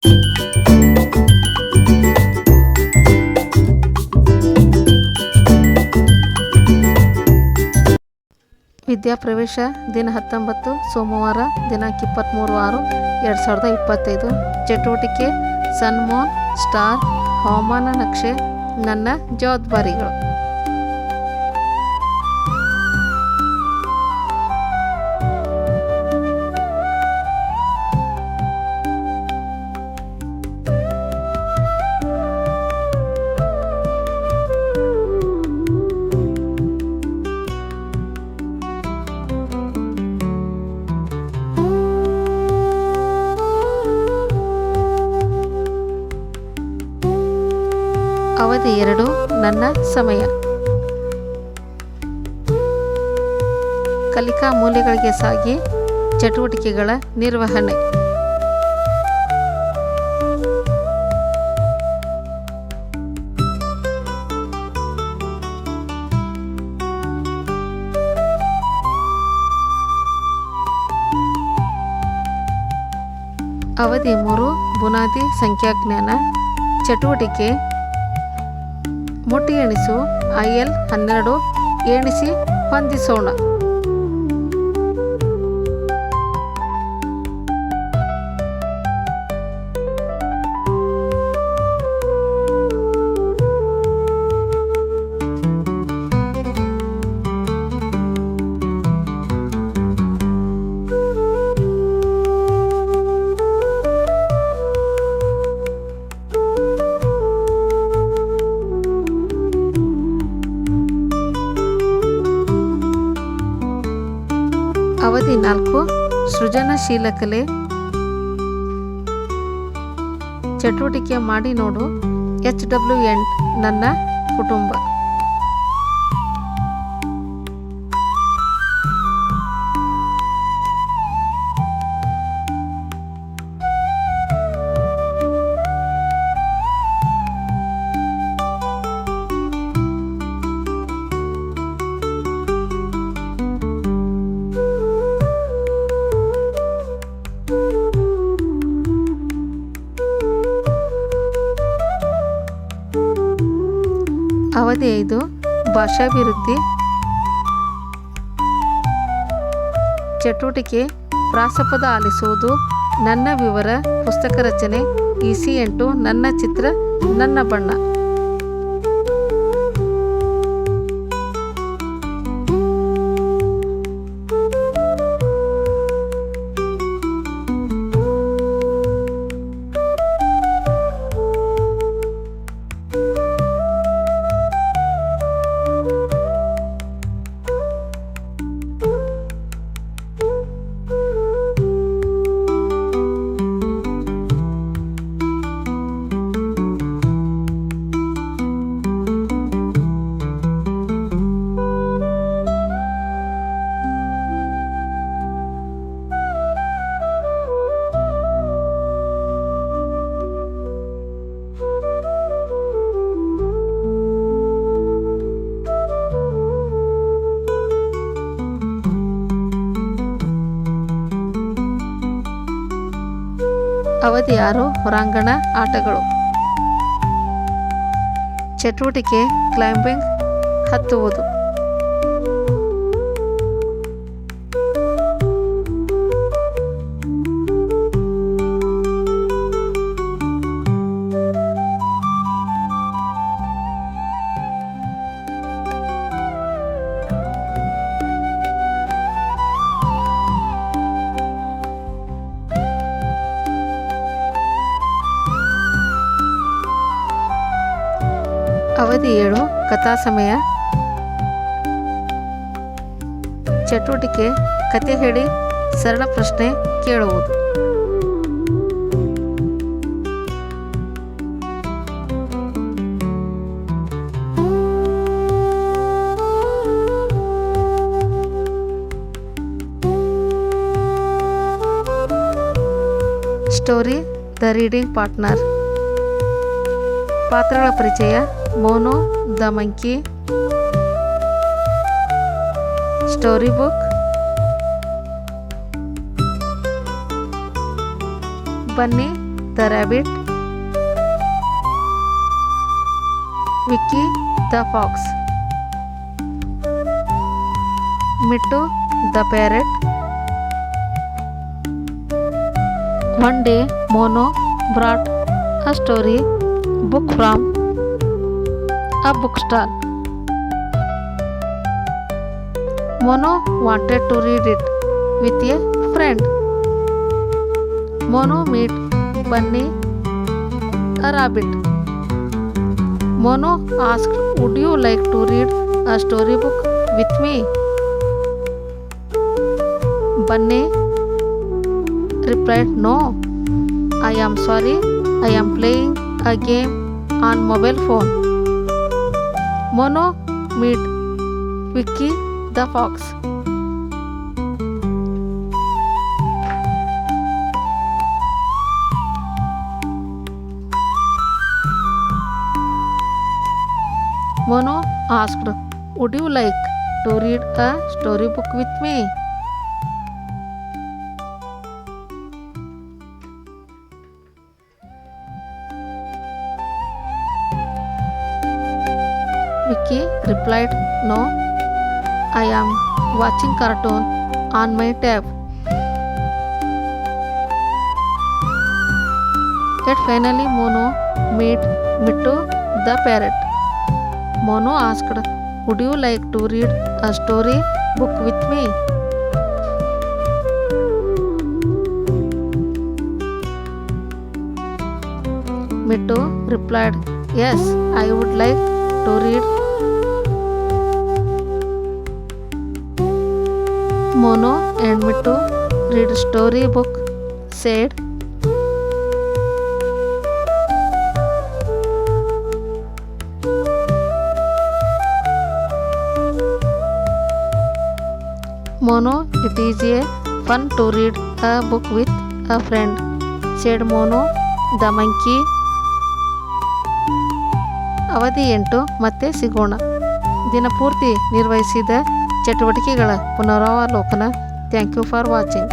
ವಿದ್ಯಾಪ್ರವೇಶ ದಿನ 19 ಸೋಮವಾರ ದಿನಾಂಕ 23/6/2025. ಚಟುವಟಿಕೆ ಸನ್ಮೋನ್ ಸ್ಟಾರ್ ಹವಾಮಾನ ನಕ್ಷೆ ನನ್ನ ಜವಾಬ್ದಾರಿಗಳು. ಅವಧಿ 2 ನನ್ನ ಸಮಯ. ಕಲಿಕಾ ಮೌಲ್ಯಗಳಿಗೆ ಸಾಗಿ ಚಟುವಟಿಕೆಗಳ ನಿರ್ವಹಣೆ. ಅವಧಿ 3 ಬುನಾದಿ ಸಂಖ್ಯಾಜ್ಞಾನ. ಚಟುವಟಿಕೆ ಮುಟ್ಟಿ ಎಣಿಸು IL 12 ಎಣಿಸಿ ಹೊಂದಿಸೋಣ. ಅವಧಿ 4 ಸೃಜನಶೀಲ ಕಲೆ. ಚಟುವಟಿಕೆ ಮಾಡಿ ನೋಡು HW8 ನನ್ನ ಕುಟುಂಬ. ಅವಧಿ 5 ಭಾಷಾಭಿವೃದ್ಧಿ. ಚಟುವಟಿಕೆ ಪ್ರಾಸಪದ ಆಲಿಸುವುದು ನನ್ನ ವಿವರ. ಪುಸ್ತಕ ರಚನೆ EC8 ನನ್ನ ಚಿತ್ರ ನನ್ನ ಬಣ್ಣ. ಅವಧಿ 6 ಹೊರಾಂಗಣ ಆಟಗಳು. ಚಟುವಟಿಕೆ ಕ್ಲೈಂಬಿಂಗ್ ಹತ್ತುವುದು. ಅವಧಿ 7 ಕಥಾ ಸಮಯ. ಚಟುವಟಿಕೆ ಕತೆ ಹೇಳಿ ಸರಳ ಪ್ರಶ್ನೆ ಕೇಳುವುದು. Story the reading partner. ಪಾತ್ರಗಳ ಪರಿಚಯ Monu the monkey. Story book ಬನ್ನಿ the rabbit. Vicky the fox. Mittu the parrot. One day Mono brought a story book from a bookstall. Mono wanted to read it with a friend. Mono met Bunny, a rabbit. Mono asked, "Would you like to read a storybook with me?" Bunny replied, "No, I am sorry, I am playing a game on mobile phone." Mono met Vicky the fox. Mono asked, "Would you like to read a storybook with me?" Vicky replied, "No, I am watching cartoon on my tab." Yet finally Mono met Mittu the parrot. Mono asked, "Would you like to read a story book with me?" Mittu replied, "Yes, I would like to read." Mono and Mittu read story book, said, "Mono, it is a fun to read a book with a friend," said Mono the monkey. ಅವಧಿ 8 ಮತ್ತೆ ಸಿಗೋಣ. ದಿನಪೂರ್ತಿ ನಿರ್ವಹಿಸಿದ ಚಟುವಟಿಕೆಗಳ ಪುನರಾವಲೋಕನ. Thank you for watching.